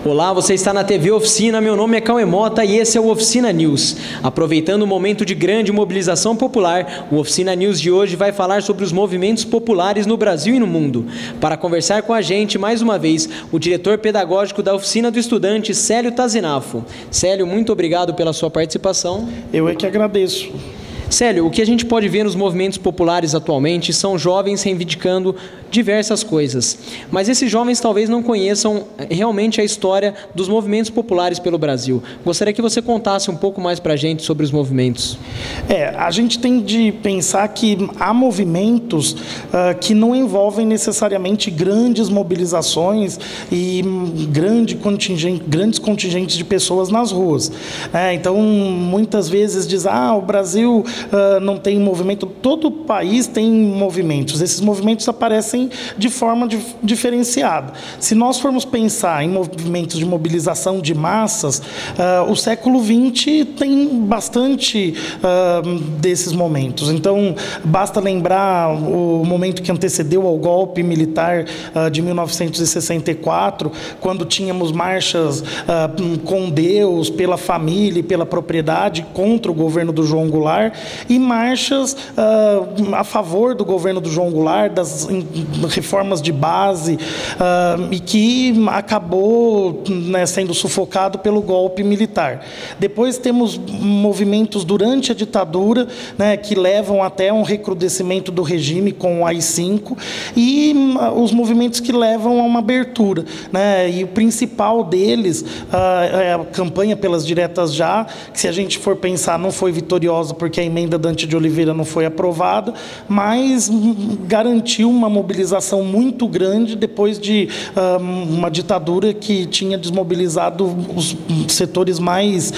Olá, você está na TV Oficina, meu nome é Cauê Mota e esse é o Oficina News. Aproveitando o momento de grande mobilização popular, o Oficina News de hoje vai falar sobre os movimentos populares no Brasil e no mundo. Para conversar com a gente, mais uma vez, o diretor pedagógico da Oficina do Estudante, Célio Tazinafo. Célio, muito obrigado pela sua participação. Eu é que agradeço. Célio, o que a gente pode ver nos movimentos populares atualmente são jovens reivindicando diversas coisas, mas esses jovens talvez não conheçam realmente a história dos movimentos populares pelo Brasil. Gostaria que você contasse um pouco mais para a gente sobre os movimentos. A gente tem de pensar que há movimentos que não envolvem necessariamente grandes mobilizações e grandes contingentes de pessoas nas ruas. Então, muitas vezes diz, o Brasil não tem movimento. Todo país tem movimentos. Esses movimentos aparecem de forma diferenciada. Se nós formos pensar em movimentos de mobilização de massas, o século XX tem bastante desses momentos. Então, basta lembrar o momento que antecedeu ao golpe militar de 1964, quando tínhamos marchas com Deus, pela família e pela propriedade contra o governo do João Goulart, e marchas a favor do governo do João Goulart, das reformas de base, e que acabou sendo sufocado pelo golpe militar. Depois temos movimentos durante a ditadura, que levam até um recrudescimento do regime com o AI-5, e os movimentos que levam a uma abertura. E o principal deles é a campanha pelas diretas já, que, se a gente for pensar, não foi vitoriosa porque a emenda Dante de Oliveira não foi aprovada, mas garantiu uma mobilização muito grande depois de uma ditadura que tinha desmobilizado os setores mais,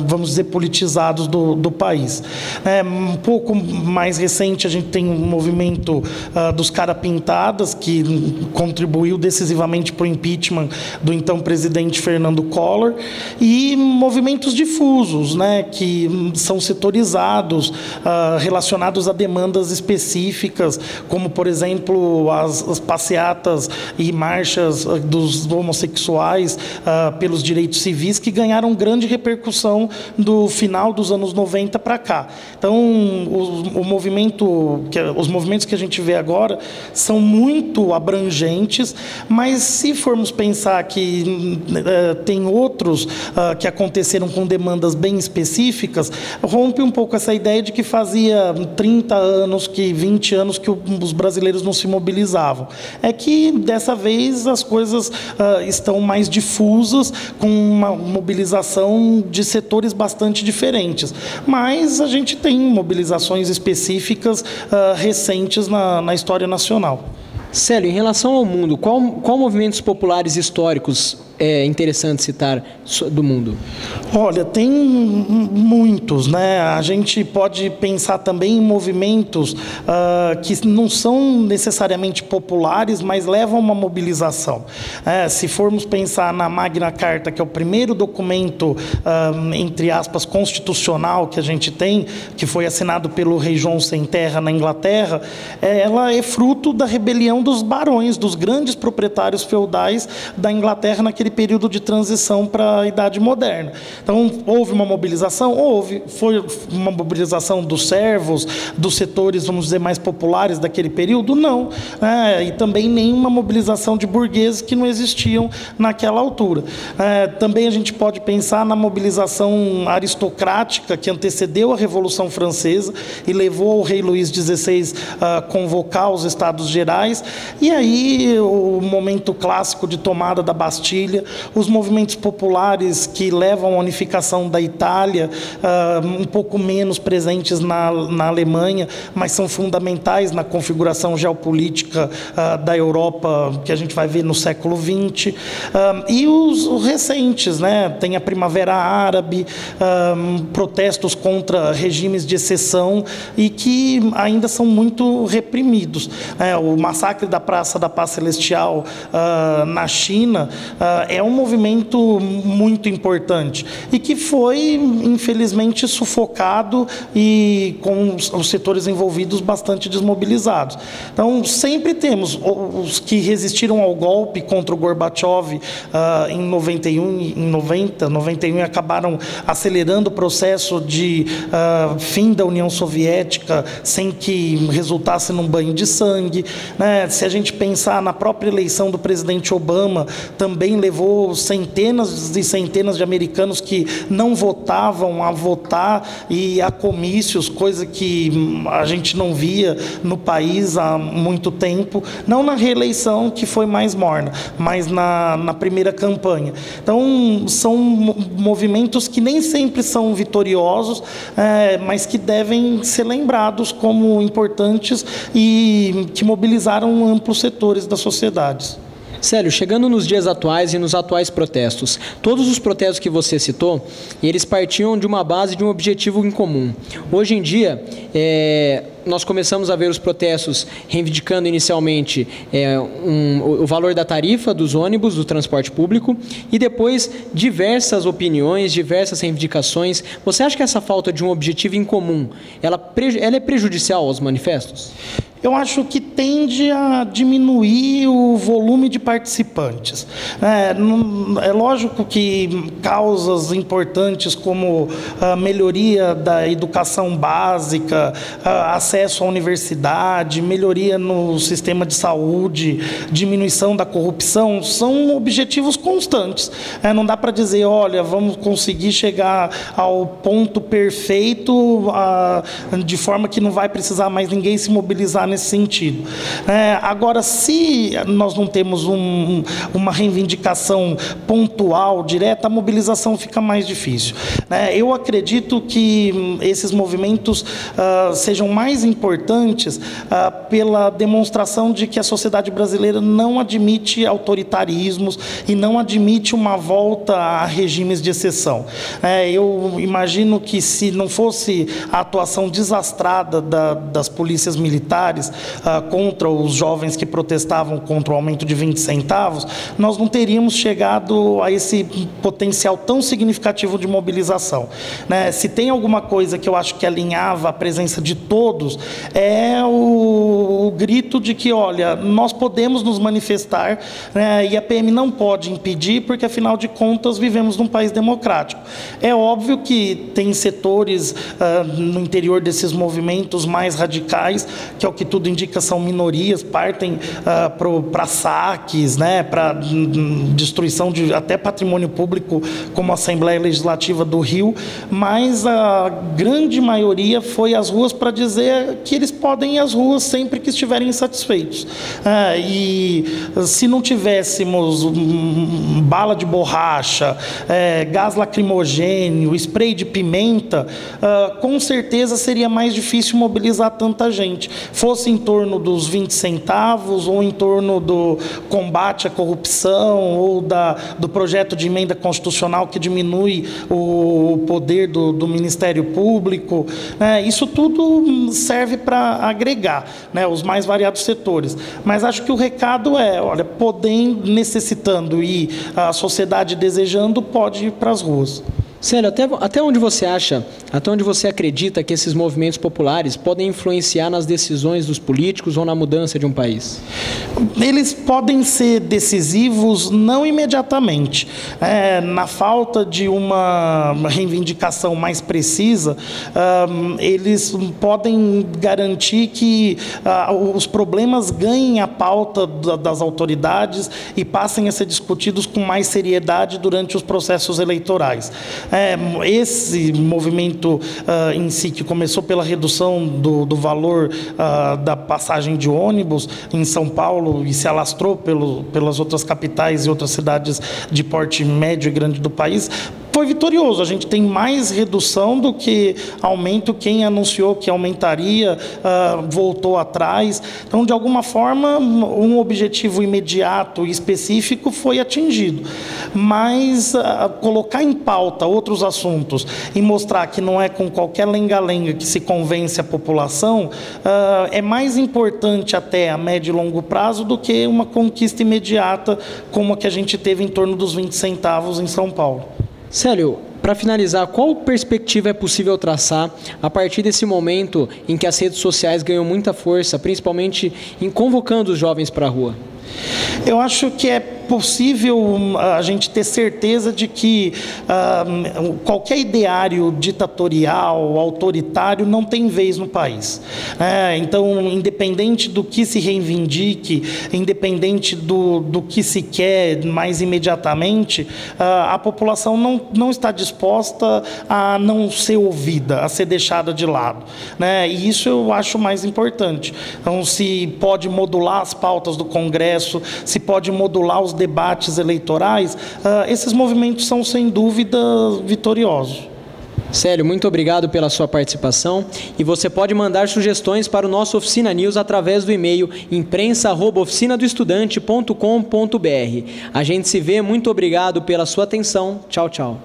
vamos dizer, politizados do país. Um pouco mais recente, a gente tem um movimento dos Cara Pintadas, que contribuiu decisivamente para o impeachment do então presidente Fernando Collor, e movimentos difusos, que são setorizados, relacionados a demandas específicas, como, por exemplo, as passeatas e marchas dos homossexuais pelos direitos civis, que ganharam grande repercussão do final dos anos 90 para cá. Então, os movimentos que a gente vê agora são muito abrangentes, mas se formos pensar que tem outros que aconteceram com demandas bem específicas, rompe um pouco essa ideia de que fazia 30 anos, 20 anos que os brasileiros não se mobilizavam. É que, dessa vez, as coisas estão mais difusas, com uma mobilização de setores bastante diferentes. Mas a gente tem mobilizações específicas recentes na história nacional. Célio, em relação ao mundo, qual movimentos populares históricos é interessante citar do mundo? Olha, tem muitos, A gente pode pensar também em movimentos que não são necessariamente populares, mas levam a uma mobilização. Se formos pensar na Magna Carta, que é o primeiro documento, entre aspas, constitucional que a gente tem, que foi assinado pelo rei João Sem Terra na Inglaterra, ela é fruto da rebelião dos barões, dos grandes proprietários feudais da Inglaterra naquele período de transição para a Idade Moderna. Então, houve uma mobilização? Houve. Foi uma mobilização dos servos, dos setores, vamos dizer, mais populares daquele período? Não. E também nenhuma mobilização de burgueses, que não existiam naquela altura. Também a gente pode pensar na mobilização aristocrática que antecedeu a Revolução Francesa e levou o rei Luís XVI a convocar os Estados Gerais. E aí, o momento clássico de tomada da Bastilha, os movimentos populares que levam à unificação da Itália, um pouco menos presentes na Alemanha, mas são fundamentais na configuração geopolítica da Europa, que a gente vai ver no século XX. E os recentes, tem a Primavera Árabe, protestos contra regimes de exceção e que ainda são muito reprimidos. O massacre da Praça da Paz Celestial na China é um movimento muito importante e que foi, infelizmente, infelizmente, sufocado e com os setores envolvidos bastante desmobilizados. Então, sempre temos os que resistiram ao golpe contra o Gorbachev em 91 e acabaram acelerando o processo de fim da União Soviética sem que resultasse num banho de sangue, né? Se a gente pensar na própria eleição do presidente Obama, também levou centenas e centenas de americanos que não votavam a votar e a comícios, coisa que a gente não via no país há muito tempo, não na reeleição, que foi mais morna, mas na primeira campanha. Então, são movimentos que nem sempre são vitoriosos, mas que devem ser lembrados como importantes e que mobilizaram amplos setores da sociedade. Célio, chegando nos dias atuais e nos atuais protestos, todos os protestos que você citou, eles partiam de uma base, de um objetivo em comum. Hoje em dia, nós começamos a ver os protestos reivindicando inicialmente o valor da tarifa dos ônibus, do transporte público, e depois diversas opiniões, diversas reivindicações. Você acha que essa falta de um objetivo em comum, ela é prejudicial aos manifestos? Eu acho que tende a diminuir o volume de participantes. É lógico que causas importantes como a melhoria da educação básica, acesso à universidade, melhoria no sistema de saúde, diminuição da corrupção, são objetivos constantes. Não dá para dizer, olha, vamos conseguir chegar ao ponto perfeito de forma que não vai precisar mais ninguém se mobilizar nesse sentido. Agora, se nós não temos uma reivindicação pontual, direta, a mobilização fica mais difícil. Eu acredito que esses movimentos sejam mais importantes pela demonstração de que a sociedade brasileira não admite autoritarismos e não admite uma volta a regimes de exceção. Eu imagino que se não fosse a atuação desastrada das polícias militares contra os jovens que protestavam contra o aumento de 20 centavos, nós não teríamos chegado a esse potencial tão significativo de mobilização. Se tem alguma coisa que eu acho que alinhava a presença de todos, é o grito de que, olha, nós podemos nos manifestar, e a PM não pode impedir, porque, afinal de contas, vivemos num país democrático. É óbvio que tem setores no interior desses movimentos mais radicais, que é o que tudo indica são minorias, partem para saques, para destruição de até patrimônio público, como a Assembleia Legislativa do Rio, mas a grande maioria foi às ruas para dizer que eles podem ir às ruas sempre que estiverem insatisfeitos. E se não tivéssemos bala de borracha, gás lacrimogênio, spray de pimenta, com certeza seria mais difícil mobilizar tanta gente. Fosse em torno dos 20 centavos, ou em torno do combate à corrupção, ou do projeto de emenda constitucional que diminui o poder do Ministério Público. Isso tudo serve para agregar, os mais variados setores. Mas acho que o recado é, olha, podendo, necessitando e a sociedade desejando, pode ir para as ruas. Célio, até onde você acha, até onde você acredita que esses movimentos populares podem influenciar nas decisões dos políticos ou na mudança de um país? Eles podem ser decisivos não imediatamente. Na falta de uma reivindicação mais precisa, eles podem garantir que os problemas ganhem a pauta das autoridades e passem a ser discutidos com mais seriedade durante os processos eleitorais. Esse movimento em si, que começou pela redução do valor da passagem de ônibus em São Paulo e se alastrou pelas outras capitais e outras cidades de porte médio e grande do país, foi vitorioso. A gente tem mais redução do que aumento. Quem anunciou que aumentaria voltou atrás. Então, de alguma forma, um objetivo imediato e específico foi atingido. Mas colocar em pauta outros assuntos e mostrar que não é com qualquer lenga-lenga que se convence a população é mais importante até a médio e longo prazo do que uma conquista imediata como a que a gente teve em torno dos 20 centavos em São Paulo. Célio, Para finalizar, qual perspectiva é possível traçar a partir desse momento em que as redes sociais ganham muita força, principalmente em convocando os jovens para a rua? Eu acho que é possível a gente ter certeza de que qualquer ideário ditatorial, autoritário, não tem vez no país. Então, independente do que se reivindique, independente do que se quer mais imediatamente, a população não está disposta a não ser ouvida, a ser deixada de lado. E isso eu acho mais importante. Então, se pode modular as pautas do Congresso, se pode modular os debates eleitorais, esses movimentos são, sem dúvida, vitoriosos. Célio, muito obrigado pela sua participação e você pode mandar sugestões para o nosso Oficina News através do e-mail imprensa@oficinadoestudante.com.br. A gente se vê, muito obrigado pela sua atenção. Tchau, tchau.